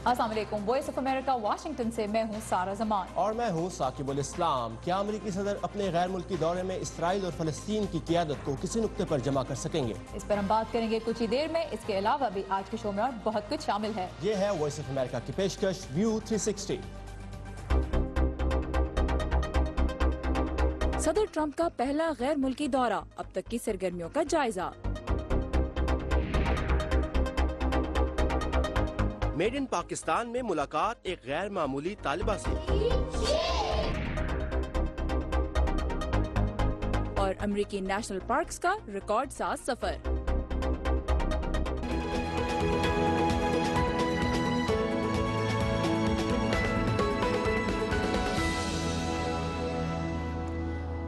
अस्सलाम वालेकुम, voice of America Washington से मैं हूँ सारा जमान और मैं हूँ साकिबुल इस्लाम। क्या अमरीकी सदर अपने गैर मुल्की दौरे में इसराइल और फलस्तीन की क़ियादत को किसी नुक्ते पर जमा कर सकेंगे? इस पर हम बात करेंगे कुछ ही देर में। इसके अलावा भी आज के शो में और बहुत कुछ शामिल है। ये है वॉइस ऑफ अमेरिका की पेशकश व्यू 360। सदर ट्रंप का पहला गैर मुल्की दौरा, अब तक की सरगर्मियों का जायजा। मेड इन पाकिस्तान में मुलाकात एक गैर मामूली तालिबा से। और अमरीकी नेशनल पार्क्स का रिकॉर्ड साज सफर।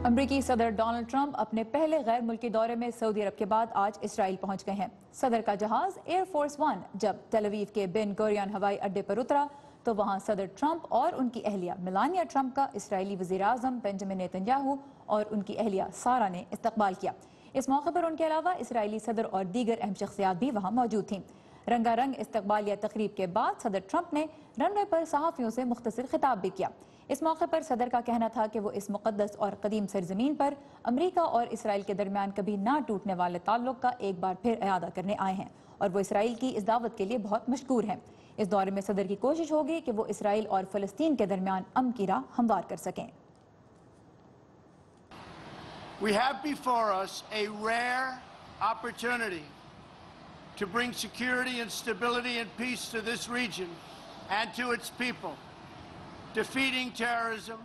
अमरीकी सदर डोनाल्ड ट्रंप अपने पहले गैर मुल्की दौरे में सऊदी अरब के बाद आज इसराइल पहुंच गए हैं। सदर का जहाज एयर फोर्स वन जब तेल अवीव के बेन गुरियन हवाई अड्डे पर उतरा तो वहां सदर ट्रंप और उनकी अहलिया मेलानिया ट्रंप का इसराइली वजीर आजम बेंजामिन नेतन्याहू और उनकी अहलिया सारा ने इस्तकबाल किया। इस मौके पर उनके अलावा इसराइली सदर और दीगर अहम शख्सियात भी वहां मौजूद थीं। रंगारंग इस्तकबालिया तकरीब के बाद सदर ट्रंप ने रनवे पर सहाफ़ियों से मुख्तसर खिताब भी किया। इस मौके पर सदर का कहना था कि वो इस मुक़द्दस और कदीम सरजमीन पर अमरीका और इसराइल के दरमियान कभी ना टूटने वाले ताल्लुक़ का एक बार फिर इआदा करने आए हैं और वो इसराइल की इस दावत के लिए बहुत मशकूर हैं। इस दौरे में सदर की कोशिश होगी कि वो इसराइल और फ़लस्तीन के दरमियान अमन की राह हमवार कर सकें। We have before us a rare opportunity to bring security and stability and peace to this region and to its people, defeating terrorism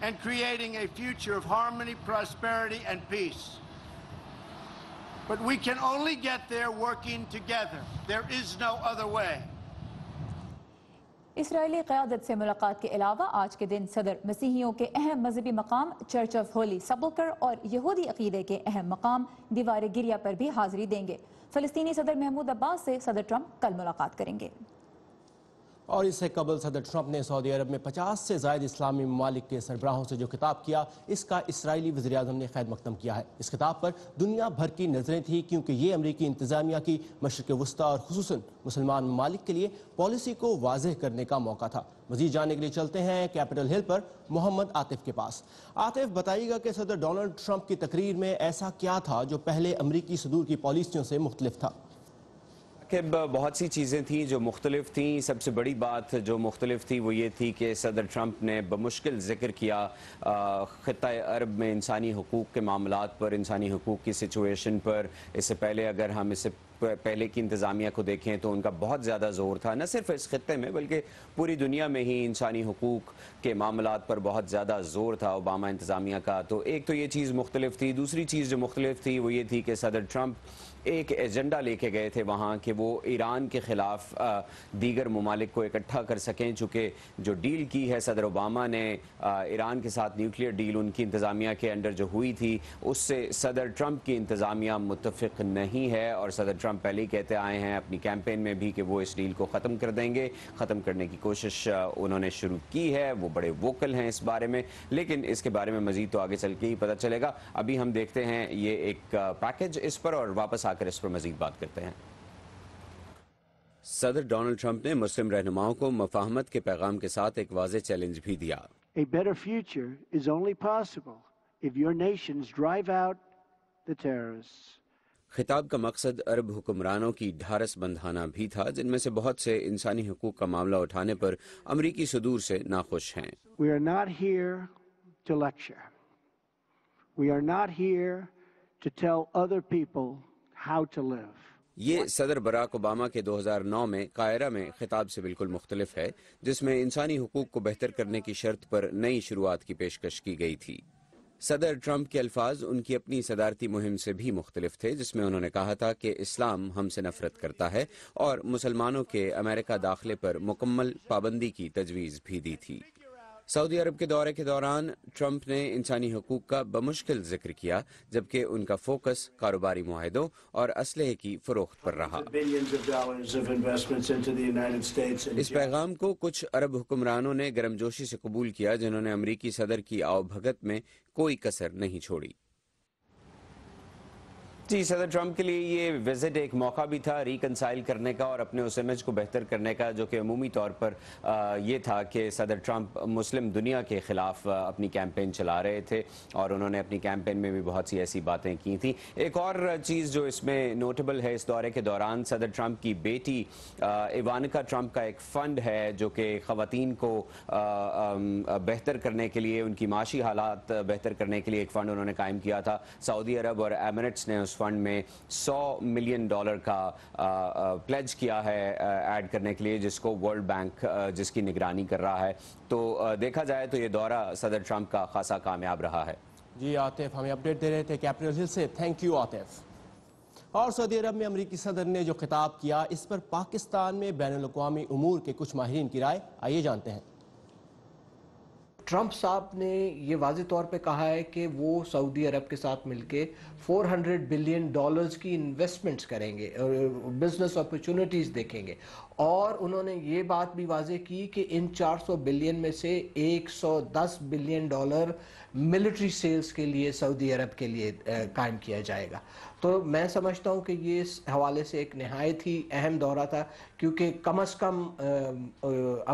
and creating a future of harmony, prosperity, and peace. But we can only get there working together. There is no other way. इसराइली क़यादत से मुलाकात के अलावा आज के दिन सदर मसीहियों के अहम मजहबी मकाम चर्च ऑफ होली सेपल्कर और यहूदी अकीदे के अहम मकाम दीवार गिरिया पर भी हाजिरी देंगे। फ़लस्तीनी सदर महमूद अब्बास से सदर ट्रंप कल मुलाकात करेंगे। और इससे कबल सदर ट्रंप ने सऊदी अरब में 50 से ज़ायद इस्लामी ममालिक के सरबराहों से जो खिताब किया, इसका इसराइली वज़ीर आज़म ने खैर मकदम किया है। इस खिताब पर दुनिया भर की नज़रें थी क्योंकि ये अमरीकी इंतज़ामिया की मशरिक़ वस्ता और खुसूसन मुसलमान ममालिक के लिए पॉलिसी को वाज़ेह करने का मौका था। मज़ीद जानने के लिए चलते हैं कैपिटल हिल पर मोहम्मद आतिफ के पास। आतिफ, बताइएगा कि सदर डोनाल्ड ट्रंप की तकरीर में ऐसा क्या था जो पहले अमरीकी सदूर की पॉलिसियों से मुख्तलिफ था? कि बहुत सी चीज़ें थीं जो मुख्तलिफ थीं। सबसे बड़ी बात जो मुख्तलिफ थी वो ये थी कि सदर ट्रंप ने बमुश्किल ज़िक्र किया ख़ित्ता अरब में इंसानी हकूक़ के मामलात पर, इंसानी हकूक़ की सिचुएशन पर। इससे पहले अगर हम इससे पहले की इंतज़ामिया को देखें तो उनका बहुत ज़्यादा ज़ोर था, न सिर्फ इस खित्ते में बल्कि पूरी दुनिया में ही इंसानी हकूक़ के मामलात पर बहुत ज़्यादा ज़ोर था ओबामा इंतज़ामिया का। तो एक तो ये चीज़ मुख्तलिफ थी। दूसरी चीज़ जो मुख्तलिफ थी वो ये थी कि सदर ट्रंप एक एजेंडा लेके गए थे वहाँ कि वो ईरान के ख़िलाफ़ दीगर ममालिक को इकट्ठा कर सकें। चूँकि जो डील की है सदर ओबामा ने ईरान के साथ, न्यूक्लियर डील उनकी इंतज़ामिया के अंडर जो हुई थी, उससे सदर ट्रंप की इंतज़ामिया मुत्तफ़िक़ नहीं है। और सदर ट्रंप पहले ही कहते आए हैं अपनी कैंपेन में भी कि वो इस डील को ख़त्म कर देंगे। ख़त्म करने की कोशिश उन्होंने शुरू की है, वो बड़े वोकल हैं इस बारे में, लेकिन इसके बारे में मज़ीद तो आगे चल के ही पता चलेगा। अभी हम देखते हैं ये एक पैकेज इस पर और वापस आकर इस पर मज़ीद बात करते हैं। सदर डोनाल्ड ट्रंप ने मुस्लिम रहनुमाओं को मफाहमत के पैगाम के साथ एक वाज़ेह चैलेंज भी दिया। A better future is only possible if your nations drive out the terrorists. खिताब का मकसद अरब हुक्मरानों की ढारस बंधाना भी था, जिनमें से बहुत से इंसानी हकूक़ का मामला उठाने पर अमरीकी सदूर से नाखुश हैं। We are not here to lecture. We are not here to tell other people how to live. ये सदर बराक ओबामा के 2009 में कायरा में खिताब से बिल्कुल मुख्तलिफ है, जिसमें इंसानी हकूक़ को बेहतर करने की शर्त पर नई शुरुआत की पेशकश की गई थी। सदर ट्रंप के अल्फाज उनकी अपनी सदारती मुहिम से भी मुख्तलिफ थे, जिसमें उन्होंने कहा था कि इस्लाम हमसे नफरत करता है और मुसलमानों के अमेरिका दाखिले पर मुकम्मल पाबंदी की तजवीज़ भी दी थी। सऊदी अरब के दौरे के दौरान ट्रंप ने इंसानी हकूक़ का बमुश्किल जिक्र किया, जबकि उनका फोकस कारोबारी मुआहदों और असलहे की फ़रोख्त पर रहा। इस पैगाम को कुछ अरब हुक्मरानों ने गर्मजोशी से कबूल किया, जिन्होंने अमरीकी सदर की आवभगत में कोई कसर नहीं छोड़ी। جی صدر ٹرمپ کے لیے یہ وزٹ ایک موقع بھی تھا ریکنسائل کرنے کا اور اپنے اس امیج کو بہتر کرنے کا، جو کہ عمومی طور پر یہ تھا کہ صدر ٹرمپ مسلم دنیا کے خلاف اپنی کیمپین چلا رہے تھے اور انہوں نے اپنی کیمپین میں بھی بہت سی ایسی باتیں کی تھیں۔ ایک اور چیز جو اس میں نوٹیبل ہے، اس دورے کے دوران صدر ٹرمپ کی بیٹی ایوانکا ٹرمپ کا ایک فنڈ ہے جو کہ خواتین کو بہتر کرنے کے لیے، ان کی معاشی حالات بہتر کرنے کے لیے ایک فنڈ انہوں نے قائم کیا تھا۔ سعودی عرب اور ایمریٹس نے اس فنڈ میں $100 ملین کا پلیج کیا ہے ایڈ کرنے کے لیے، جس کو ورلڈ بینک جس کی نگرانی کر رہا ہے۔ تو دیکھا جائے تو یہ دورہ صدر ٹرمپ کا خاصا کامیاب رہا ہے۔ جی عاطف ہمیں اپڈیٹ دے رہے تھے کیپٹل ہل سے، تھینک یو عاطف۔ اور سعودی عرب میں امریکی صدر نے جو خطاب کیا، اس پر پاکستان میں بین الاقوامی امور کے کچھ ماہرین کی رائے، آئیے جانتے ہیں۔ ٹرمپ صاحب نے یہ واضح طور پہ کہا ہے کہ وہ سعودی عرب کے ساتھ مل کے $400 بلین کی انویسٹمنٹس کریں گے، بزنس اپرچونٹیز دیکھیں گے، اور انہوں نے یہ بات بھی واضح کی کہ ان 400 بلین میں سے $110 بلین ملٹری سیلز کے لیے سعودی عرب کے لیے قائم کیا جائے گا۔ تو میں سمجھتا ہوں کہ یہ اس حوالے سے ایک نہایت ہی اہم دورہ تھا، کیونکہ کم از کم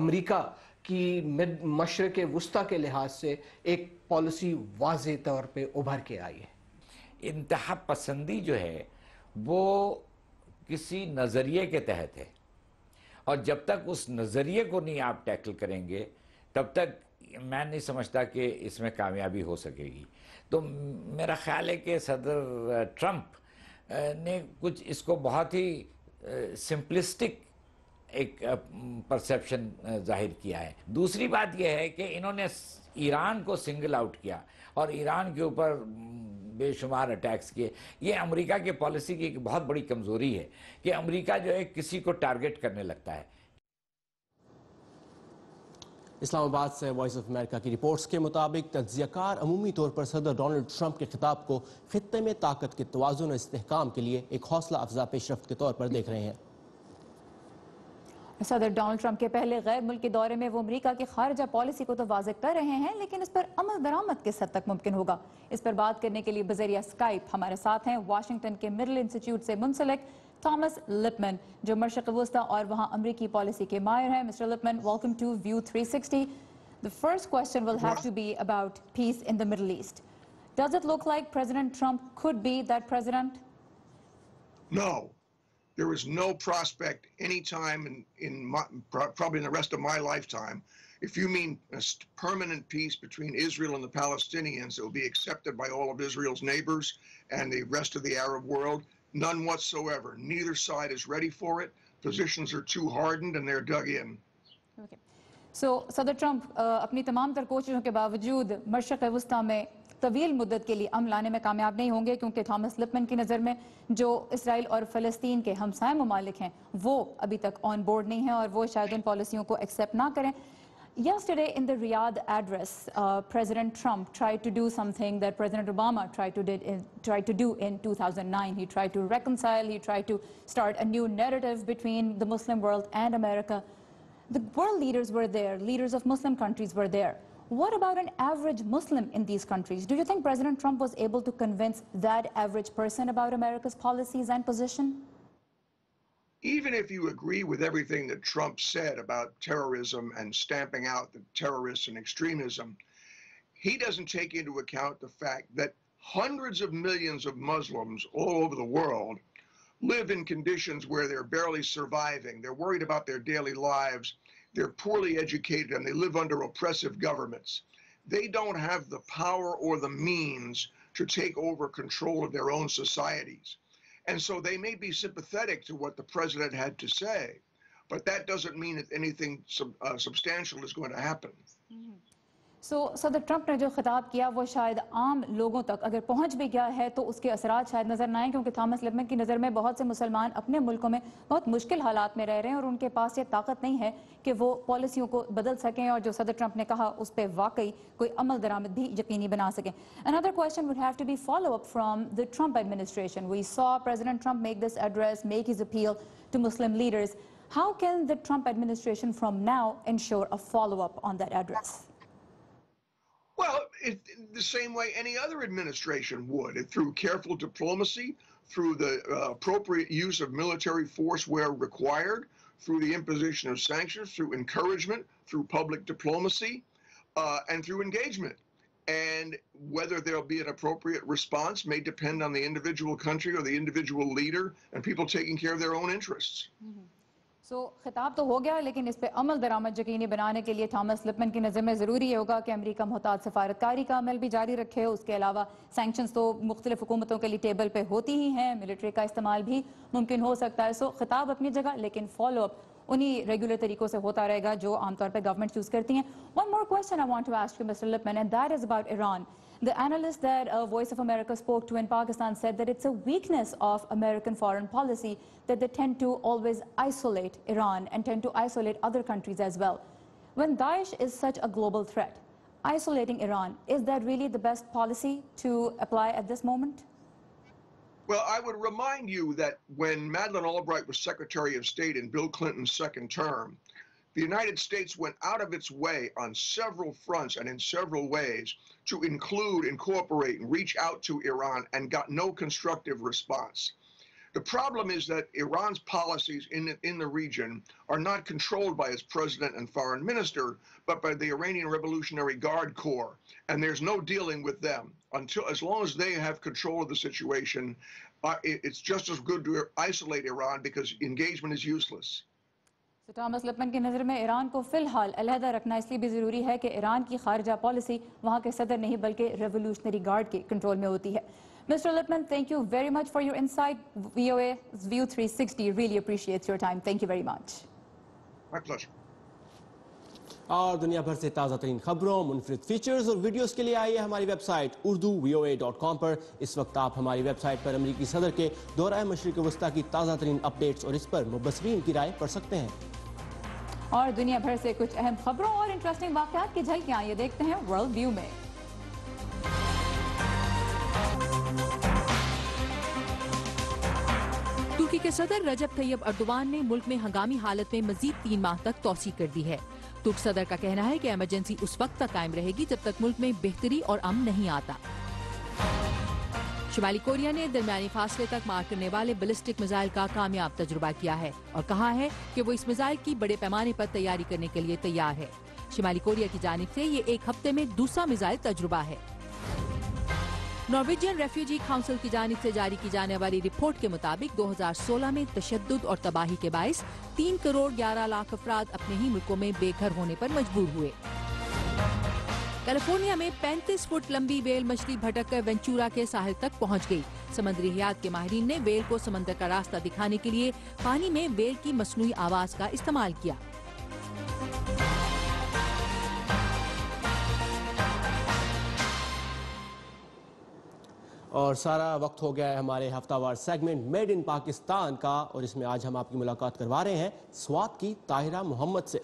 امریکہ کی مشرق وسطیٰ کے لحاظ سے ایک پالیسی واضح طور پہ ابھر کے آئی ہے۔ انتہا پسندی جو ہے وہ کسی نظریے کے تحت ہے، اور جب تک اس نظریے کو نہیں آپ ٹیکل کریں گے تب تک میں نہیں سمجھتا کہ اس میں کامیابی ہو سکے گی۔ تو میرا خیال ہے کہ صدر ٹرمپ نے کچھ اس کو بہت ہی سمپلسٹک ایک پرسیپشن ظاہر کیا ہے۔ دوسری بات یہ ہے کہ انہوں نے ایران کو سنگل آؤٹ کیا اور ایران کے اوپر بے شمار اٹیکس کیے۔ یہ امریکہ کی پالیسی کی ایک بہت بڑی کمزوری ہے کہ امریکہ جو ہے کسی کو ٹارگٹ کرنے لگتا ہے۔ اسلام آباد سے وائس آف امریکہ کی رپورٹس کے مطابق تجزیہ کار عمومی طور پر صدر ڈونلڈ ٹرمپ کے خطاب کو خطے میں طاقت کے توازن اور استحکام کے لیے ایک حوصلہ افزا پیش رفت کے طور پر دیکھ رہے ہیں۔ صدر ڈونلڈ ٹرمپ کے پہلے غیر ملکی دورے میں وہ امریکہ کی خارجہ پالیسی کو تو واضح کر رہے ہیں، لیکن اس پر عمل درآمد کس حد تک ممکن ہوگا؟ اس پر بات کرنے کے لیے بذریعہ اسکائپ ہمارے ساتھ ہیں واشنگٹن کے مرل انسٹیٹیوٹ سے منسلک تھامس لپمن، جو مشرق وسطیٰ اور وہاں امریکی پالیسی کے ماہر ہیں۔ Mister Lipman, welcome to view 360۔ The first question will have to be about peace in the Middle East. Does it look like President Trump could be that president? No. There is no prospect any time probably in the rest of my lifetime. If you mean a permanent peace between Israel and the Palestinians that will be accepted by all of Israel's neighbors and the rest of the Arab world, none whatsoever. Neither side is ready for it. Positions are too hardened and they're dug in. Okay. So, صدر Trump اپنی تمام تر کوششوں کے باوجود مشرق وسطیٰ میں طویل مدت کے لیے امن لانے میں کامیاب نہیں ہوں گے، کیونکہ تھامس لپمن کی نظر میں جو اسرائیل اور فلسطین کے ہمسائے ممالک ہیں وہ ابھی تک آن بورڈ نہیں ہیں اور وہ شاید ان پالیسیوں کو ایکسیپٹ نہ کریں۔ Yesterday in the Riyadh address, President Trump tried to do something that President Obama tried to do in 2009. He tried to reconcile, he tried to start a new narrative between the Muslim world and America. The world leaders were there, leaders of Muslim countries were there. What about an average Muslim in these countries? Do you think President Trump was able to convince that average person about America's policies and position? Even if you agree with everything that Trump said about terrorism and stamping out the terrorists and extremism, he doesn't take into account the fact that hundreds of millions of Muslims all over the world live in conditions where they're barely surviving. They're worried about their daily lives. They're poorly educated and they live under oppressive governments. They don't have the power or the means to take over control of their own societies. And so they may be sympathetic to what the president had to say, but that doesn't mean that anything substantial is going to happen. So, صدر Trump نے جو خطاب کیا وہ شاید عام لوگوں تک اگر پہنچ بھی گیا ہے تو اس کے اثرات شاید نظر نہ آئیں، کیونکہ تھامس لپمن کی نظر میں بہت سے مسلمان اپنے ملکوں میں بہت مشکل حالات میں رہ رہے ہیں اور ان کے پاس یہ طاقت نہیں ہے کہ وہ پالیسیوں کو بدل سکیں اور جو صدر ٹرمپ نے کہا اس پہ واقعی کوئی عمل درآمد بھی یقینی بنا سکیں۔ Another question would have to be follow-up from the Trump administration. We saw President Trump make this address, make his appeal to Muslim leaders. How can the Trump administration from now ensure a follow-up on that address? Well, the same way any other administration would, through careful diplomacy, through the appropriate use of military force where required, through the imposition of sanctions, through encouragement, through public diplomacy, and through engagement. And whether there'll be an appropriate response may depend on the individual country or the individual leader and people taking care of their own interests. खिताब तो हो गया, लेकिन इस पे अमल दरामद यकीनी बनाने के लिए थॉमस लिपमन की नज़र में ज़रूरी ये होगा कि अमेरिका मुहतात सफारतकारी का अमल भी जारी रखे। उसके अलावा सैंक्शंस तो मुख्तलिफ हुकूमतों के लिए टेबल पे होती ही हैं, मिलिट्री का इस्तेमाल भी मुमकिन हो सकता है। सो खिताब अपनी जगह, लेकिन फॉलो अप उन्हीं रेगुलर तरीकों से होता रहेगा जो आमतौर पर गवर्नमेंट यूज़ करती हैं। One more question I want to ask you mister Lipman, and that is about Iran. The analyst that Voice of America spoke to in Pakistan said that it's a weakness of American foreign policy that they tend to always isolate Iran and tend to isolate other countries as well. When Daesh is such a global threat, isolating Iran, is that really the best policy to apply at this moment? Well, I would remind you that when Madeleine Albright was Secretary of State in Bill Clinton's second term, the United States went out of its way on several fronts and in several ways to include, incorporate, and reach out to Iran and got no constructive response. The problem is that Iran's policies in the region are not controlled by its president and foreign minister, but by the Iranian Revolutionary Guard Corps, and there's no dealing with them. As long as they have control of the situation, it's just as good to isolate Iran because engagement is useless. तो Thomas Lippmann की नज़र में Iran को फ़िलहाल अलहदा रखना इसलिए भी ज़रूरी है कि ईरान की खारजा पॉलिसी वहाँ के सदर नहीं बल्कि रेवोल्यूशनरी गार्ड के कंट्रोल में होती है। Mister Lipman, thank you very much for your insight. VOA View 360 really appreciates your time. Thank you very much. My pleasure. और दुनिया भर से ताज़ा तरीन खबरों, मुनफरिद फीचर्स और वीडियोस के लिए आइए हमारी वेबसाइट urduvoa.com पर। इस वक्त आप हमारी वेबसाइट पर अमरीकी सदर के दौरा मशरिक़ वस्ता की ताज़ा तरीन अपडेट्स और इस पर मुबस्सरीन की राय पढ़ सकते हैं। और दुनिया भर से कुछ अहम खबरों और इंटरेस्टिंग वाक़यात की झलकियां ये देखते हैं वर्ल्ड व्यू में। तुर्की के सदर रजब तैयब अर्दोगान ने मुल्क में हंगामी हालत में मजीद 3 माह तक तौसी कर दी है। तुर्क सदर का कहना है कि इमरजेंसी उस वक्त तक कायम रहेगी जब तक मुल्क में बेहतरी और अमन नहीं आता। शुमाली कोरिया ने दरमियानी फासले तक मार करने वाले बैलिस्टिक मिसाइल का कामयाब तजुर्बा किया है और कहा है कि वो इस मिसाइल की बड़े पैमाने पर तैयारी करने के लिए तैयार है। शुमाली कोरिया की जानिब से ये एक हफ्ते में दूसरा मिसाइल तजुर्बा है। नॉर्वेजियन रेफ्यूजी काउंसिल की जानिब से जारी की जाने वाली रिपोर्ट के मुताबिक 2016 में तशद्दुद और तबाही के बाइस 3 करोड़ 11 लाख अफराद अपने ही मुल्कों में बेघर होने पर मजबूर हुए। कैलिफोर्निया में 35 फुट लंबी वेल मछली भटक कर वेंचूरा के साहिल तक पहुंच गई। समुद्री हयात के माहिरीन ने वेल को समंदर का रास्ता दिखाने के लिए पानी में वेल की मसनूई आवाज का इस्तेमाल किया। और सारा वक्त हो गया है हमारे हफ्तावार सेगमेंट मेड इन पाकिस्तान का, और इसमें आज हम आपकी मुलाकात करवा रहे हैं स्वात की ताहिरा मोहम्मद से।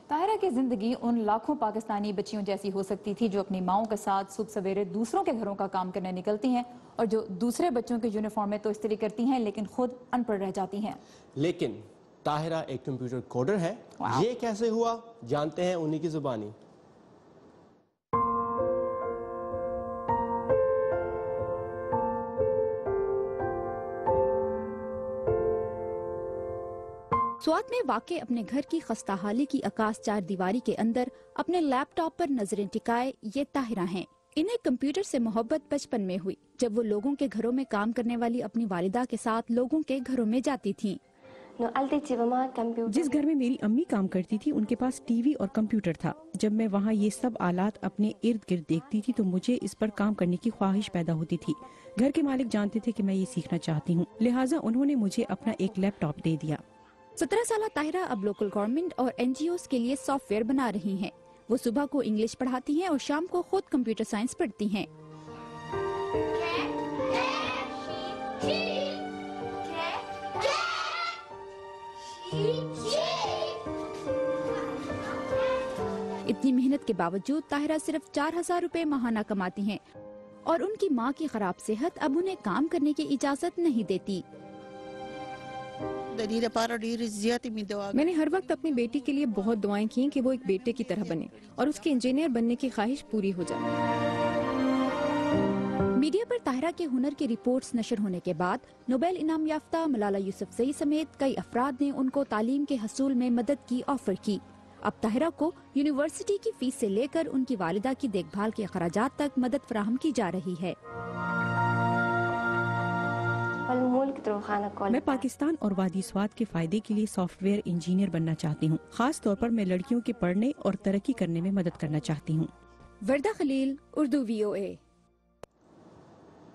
ताहिरा की जिंदगी उन लाखों पाकिस्तानी बच्चियों जैसी हो सकती थी जो अपनी माओं के साथ सुबह सवेरे दूसरों के घरों का काम करने निकलती हैं और जो दूसरे बच्चों के यूनिफॉर्म में तो इस्त्री करती हैं लेकिन खुद अनपढ़ रह जाती हैं। लेकिन ताहिरा एक कंप्यूटर कोडर है। ये कैसे हुआ, जानते हैं उन्हीं की जुबानी। स्वात में वाक़े अपने घर की खस्ताहाली की आकाश चार दीवारी के अंदर अपने लैपटॉप पर नजरें टिकाए ये ताहिरा हैं। इन्हें कंप्यूटर से मोहब्बत बचपन में हुई जब वो लोगों के घरों में काम करने वाली अपनी वालिदा के साथ लोगों के घरों में जाती थीं। जिस घर में मेरी अम्मी काम करती थी उनके पास टीवी और कंप्यूटर था। जब मैं वहाँ ये सब आलात अपने इर्द गिर्द देखती थी तो मुझे इस पर काम करने की ख्वाहिश पैदा होती थी। घर के मालिक जानते थे कि मैं ये सीखना चाहती हूँ, लिहाजा उन्होंने मुझे अपना एक लैपटॉप दे दिया। 17 साल ताहिरा अब लोकल गवर्नमेंट और NGOs के लिए सॉफ्टवेयर बना रही हैं। वो सुबह को इंग्लिश पढ़ाती हैं और शाम को खुद कंप्यूटर साइंस पढ़ती हैं। इतनी मेहनत के बावजूद ताहिरा सिर्फ 4000 रुपए माहाना कमाती हैं और उनकी माँ की खराब सेहत अब उन्हें काम करने की इजाजत नहीं देती। मैंने हर वक्त अपनी बेटी के लिए बहुत दुआएं की कि वो एक बेटे की तरह बने और उसके इंजीनियर बनने की ख्वाहिश पूरी हो जाए। मीडिया पर ताहिरा के हुनर की रिपोर्ट्स नशर होने के बाद नोबेल इनाम याफ्ता मलाला यूसुफजई समेत कई अफराद ने उनको तालीम के हसूल में मदद की ऑफर की। अब ताहिरा को यूनिवर्सिटी की फीस से लेकर उनकी वालिदा की देखभाल के अखराजात तक मदद फराहम की जा रही है। मैं पाकिस्तान और वादी स्वात के फायदे के लिए सॉफ्टवेयर इंजीनियर बनना चाहती हूँ। खास तौर पर मैं लड़कियों के पढ़ने और तरक्की करने में मदद करना चाहती हूँ। वर्दा खलील, उर्दू VOA।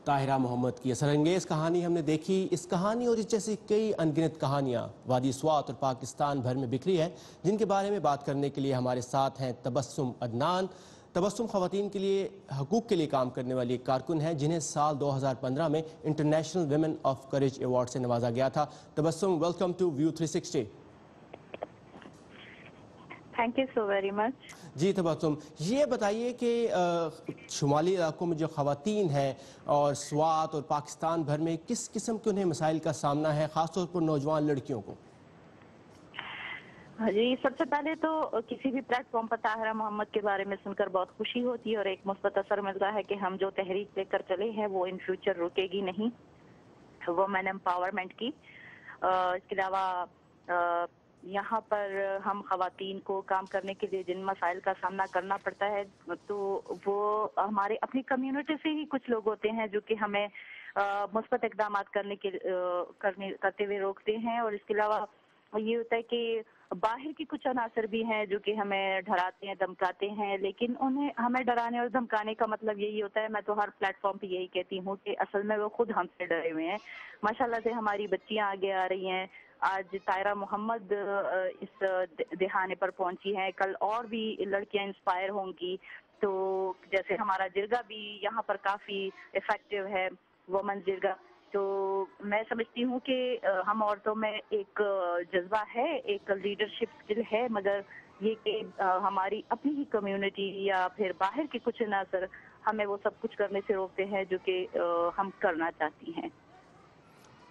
ताहिरा मोहम्मद की असरअंगेज कहानी हमने देखी। इस कहानी और इस जैसी कई अनगिनत कहानियाँ वादी स्वात और पाकिस्तान भर में बिखरी है, जिनके बारे में बात करने के लिए हमारे साथ हैं तबस्सुम अदनान। तबस्सुम ख़वातीन के लिए हकूक़ के लिए काम करने वाली एक कारकुन है, जिन्हें साल 2015 में international women of courage award से नवाजा गया था। Tabassum, welcome to view 360। Thank you so very much. जी तबस्सुम, ये बताइए कि शुमाली इलाकों में जो ख़वातीन हैं और स्वात और पाकिस्तान भर में किस किस्म के उन्हें मसाइल का सामना है, ख़ासतौर पर नौजवान लड़कियों को? हाँ जी, सबसे पहले तो किसी भी प्लेटफॉर्म पर ताहिरा मोहम्मद के बारे में सुनकर बहुत खुशी होती है और एक मुस्बत असर मिलता है कि हम जो तहरीक लेकर चले हैं वो इन फ्यूचर रुकेगी नहीं, वुमेन एम्पावरमेंट की। इसके अलावा यहाँ पर हम ख़वातीन को काम करने के लिए जिन मसाइल का सामना करना पड़ता है तो वो हमारे अपनी कम्युनिटी से ही कुछ लोग होते हैं जो कि हमें मुस्बत इक़दाम करते हुए रोकते हैं। और इसके अलावा ये होता है कि बाहर की कुछ अनासर भी हैं जो कि हमें डराते हैं, धमकाते हैं, लेकिन उन्हें हमें डराने और धमकाने का मतलब यही होता है, मैं तो हर प्लेटफॉर्म पे यही कहती हूँ कि असल में वो खुद हमसे डरे हुए हैं। माशाल्लाह से हमारी बच्चियाँ आगे आ रही हैं। आज ताहिरा मोहम्मद इस दिहाने पर पहुंची हैं, कल और भी लड़कियां इंस्पायर होंगी। तो जैसे हमारा जिरगा भी यहाँ पर काफ़ी इफेक्टिव है, वुमेन जिरगा। तो मैं समझती हूँ कि हम औरतों में एक जज्बा है, एक लीडरशिप स्किल है, मगर ये कि हमारी अपनी ही कम्युनिटी या फिर बाहर के कुछ अनासर हमें वो सब कुछ करने से रोकते हैं जो कि हम करना चाहती हैं।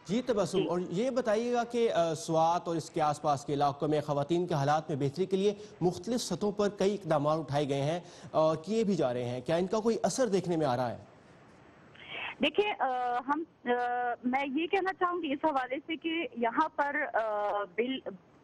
जी तबस्सुम, और ये बताइएगा कि स्वात और इसके आसपास के इलाकों में ख़वातीन के हालात में बेहतरी के लिए मुख्तलिफ सतहों पर कई इक़दाम उठाए गए हैं और किए भी जा रहे हैं, क्या इनका कोई असर देखने में आ रहा है? देखिए, मैं ये कहना चाहूँगी इस हवाले से कि यहाँ पर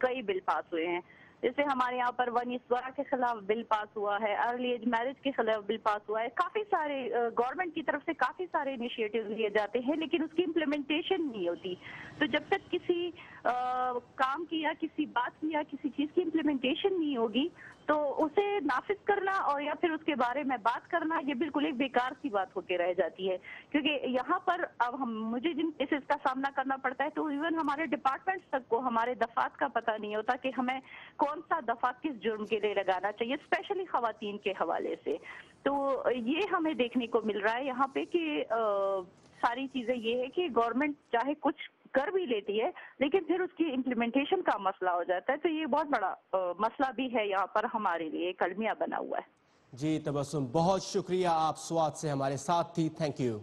कई बिल पास हुए हैं। जैसे हमारे यहाँ पर वनिस्वरा के खिलाफ बिल पास हुआ है, अर्ली एज मैरिज के खिलाफ बिल पास हुआ है। काफी सारे गवर्नमेंट की तरफ से काफी सारे इनिशिएटिव लिए जाते हैं, लेकिन उसकी इम्प्लीमेंटेशन नहीं होती। तो जब तक किसी काम की या किसी बात की या किसी चीज की इम्प्लीमेंटेशन नहीं होगी तो उसे नाफिज करना और या फिर उसके बारे में बात करना ये बिल्कुल एक बेकार सी बात होकर रह जाती है। क्योंकि यहाँ पर अब मुझे जिन केसेस का सामना करना पड़ता है तो इवन हमारे डिपार्टमेंट्स तक को, हमारे दफात का पता नहीं होता कि हमें कौन सा दफा किस जुर्म के लिए लगाना चाहिए, स्पेशली खवातीन के हवाले से। तो ये हमें देखने को मिल रहा है यहाँ पे कि सारी चीजें ये है कि गवर्नमेंट चाहे कुछ कर भी लेती है लेकिन फिर उसकी इम्प्लीमेंटेशन का मसला हो जाता है। तो ये बहुत बड़ा मसला भी है यहाँ पर हमारे लिए, एक अलमिया बना हुआ है। जी तबस्सुम, बहुत शुक्रिया, आप स्वात से हमारे साथ थी, थैंक यू।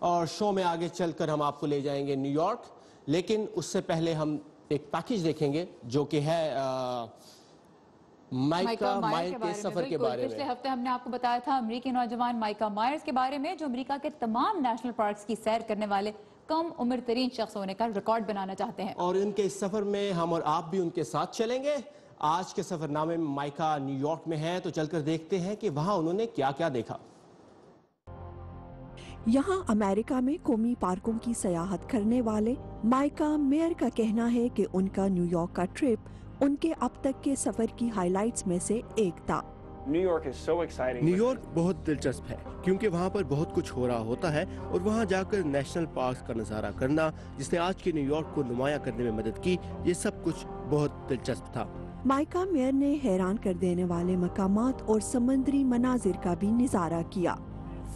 और शो में आगे चलकर हम आपको ले जाएंगे न्यूयॉर्क, लेकिन उससे पहले हम एक पैकेज देखेंगे जो कि है माइका मायर के सफर के बारे में। पिछले हफ्ते हमने आपको बताया था अमेरिकी नौजवान माइका मायर्स के बारे में, जो अमेरिका के तमाम नेशनल पार्क्स की सैर करने वाले कम उम्र तरीन शख्स होने का रिकॉर्ड बनाना चाहते हैं। और इनके इस सफर में हम और आप भी उनके साथ चलेंगे। आज के सफरनामे में माइका न्यूयॉर्क में है, तो चलकर देखते हैं कि वहां उन्होंने क्या क्या देखा। यहाँ अमेरिका में कौमी पार्कों की सयाहत करने वाले माइका मेयर का कहना है कि उनका न्यूयॉर्क का ट्रिप उनके अब तक के सफर की हाइलाइट्स में से एक था। न्यूयॉर्क बहुत दिलचस्प है क्योंकि वहाँ पर बहुत कुछ हो रहा होता है और वहाँ जाकर नेशनल पार्क का नज़ारा करना, जिसने आज के न्यूयॉर्क को नुमाया करने में मदद की, ये सब कुछ बहुत दिलचस्प था। माइका मेयर ने हैरान कर देने वाले मकामात और समुद्री मनाजिर का भी नजारा किया।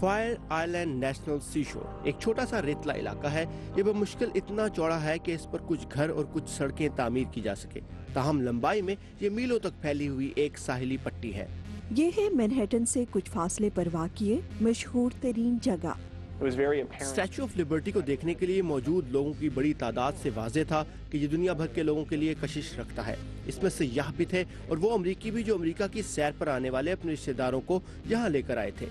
फायर आइलैंड नेशनल सी शोर एक छोटा सा रेतला इलाका है। ये बमुश्किल इतना चौड़ा है कि इस पर कुछ घर और कुछ सड़कें तामीर की जा सके, ताहम लंबाई में ये मीलों तक फैली हुई एक साहिली पट्टी है। ये है मैनहट्टन से कुछ फासले पर वाक़िए मशहूर तरीन जगह। स्टैचू ऑफ लिबर्टी को देखने के लिए मौजूद लोगों की बड़ी तादाद से वाज़ेह था कि ये दुनिया भर के लोगों के लिए कशिश रखता है। इसमें सयाह भी थे और वो अमरीकी भी जो अमरीका की सैर पर आने वाले अपने रिश्तेदारों को यहाँ लेकर आए थे।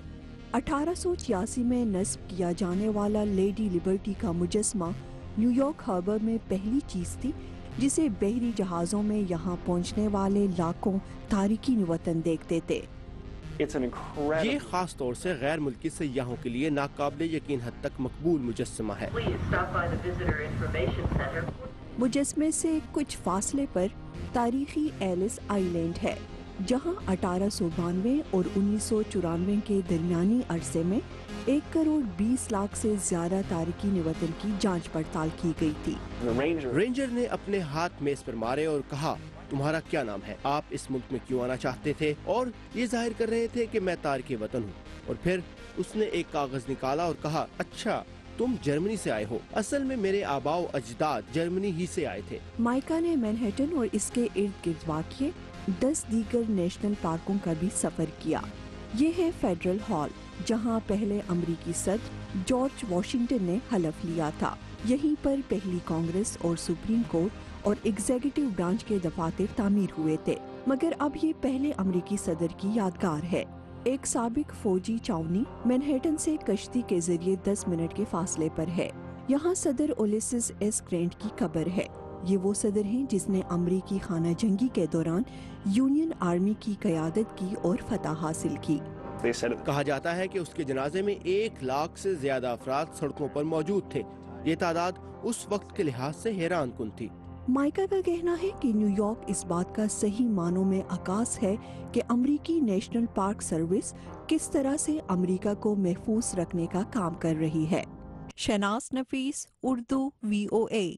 1886 में नस्ब किया जाने वाला लेडी लिबर्टी का मुजस्मा न्यूयॉर्क हार्बर में पहली चीज थी जिसे बहरी जहाज़ों में यहाँ पहुँचने वाले लाखों तारिकीन वतन देखते थे। ये खास तौर से गैर मुल्की सयाहों के लिए नाकाबिले यकीन हद तक मकबूल मुजस्समा है। मुजस्मे से कुछ फासले पर तारीखी एलिस आइलैंड है जहां 1892 और 1994 के दरमियानी अरसे में 1 करोड़ 20 लाख से ज्यादा तारिकीन वतन की जांच पड़ताल की गई थी। रेंजर ने अपने हाथ मेज पर मारे और कहा, तुम्हारा क्या नाम है? आप इस मुल्क में क्यों आना चाहते थे? और ये जाहिर कर रहे थे कि मैं तारिक वतन हूँ। और फिर उसने एक कागज निकाला और कहा, अच्छा तुम जर्मनी से आए हो। असल में मेरे आबाओ अजदाद जर्मनी ही से आए थे। माइका ने मैनहट्टन और इसके इर्द गिर्द वाक़िए 10 दीगर नेशनल पार्कों का भी सफर किया। ये है फेडरल हॉल जहाँ पहले अमरीकी सदर जॉर्ज वॉशिंगटन ने हलफ लिया था। यहीं पर पहली कांग्रेस और सुप्रीम कोर्ट और एग्जीक्यूटिव ब्रांच के दफातर तामीर हुए थे, मगर अब ये पहले अमरीकी सदर की यादगार है। एक साबिक फौजी छावनी मैनहट्टन से कश्ती के जरिए 10 मिनट के फासले पर है। यहाँ सदर उलिसिस एस ग्रैंट की कब्र है। ये वो सदर हैं जिसने अमरीकी खाना जंगी के दौरान यूनियन आर्मी की क़यादत की और फतह हासिल की। कहा जाता है कि उसके जनाजे में 1 लाख से ज्यादा अफराद सड़कों पर मौजूद थे। ये तादाद उस वक्त के लिहाज से हैरान कुन थी। माइका का कहना है कि न्यूयॉर्क इस बात का सही मानों में आगाज है कि अमरीकी नेशनल पार्क सर्विस किस तरह से अमरीका को महफूज रखने का काम कर रही है। शहनाज नफीस, उर्दू, VOA।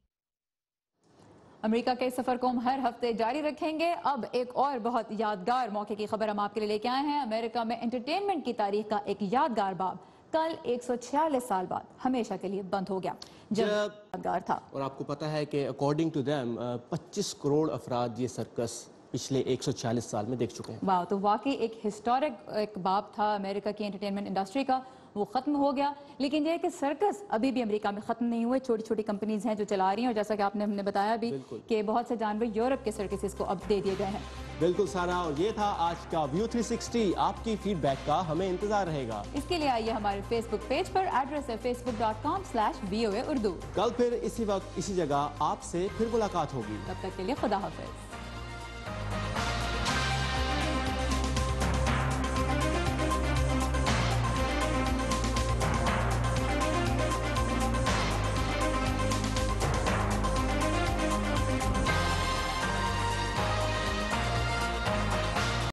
अमेरिका के सफर को हम हर हफ्ते जारी रखेंगे। अब एक और बहुत यादगार मौके की खबर हम आपके लिए लेके आए हैं। अमेरिका में एंटरटेनमेंट की तारीख का एक यादगार बाब कल 146 साल बाद हमेशा के लिए बंद हो गया, जब यादगार था। और आपको पता है कि अकॉर्डिंग टू देम 25 करोड़ अफराद ये सर्कस पिछले 146 साल में देख चुके हैं। वाह, तो वाकई एक हिस्टोरिक एक बाब था अमेरिका की एंटरटेनमेंट इंडस्ट्री का, वो खत्म हो गया। लेकिन यह है कि सर्कस अभी भी अमेरिका में खत्म नहीं हुए। छोटी छोटी कंपनीज हैं जो चला रही हैं, और जैसा कि आपने हमने बताया भी कि बहुत से जानवर यूरोप के सर्कसेस को अब दे दिए गए हैं। बिल्कुल सारा, और ये था आज का व्यू 360। आपकी फीडबैक का हमें इंतजार रहेगा। इसके लिए आइए हमारे फेसबुक पेज पर, एड्रेस है facebook.com/VOA उर्दू। कल फिर इसी वक्त इसी जगह आपसे फिर मुलाकात होगी। तब तक के लिए खुदा हाफिज।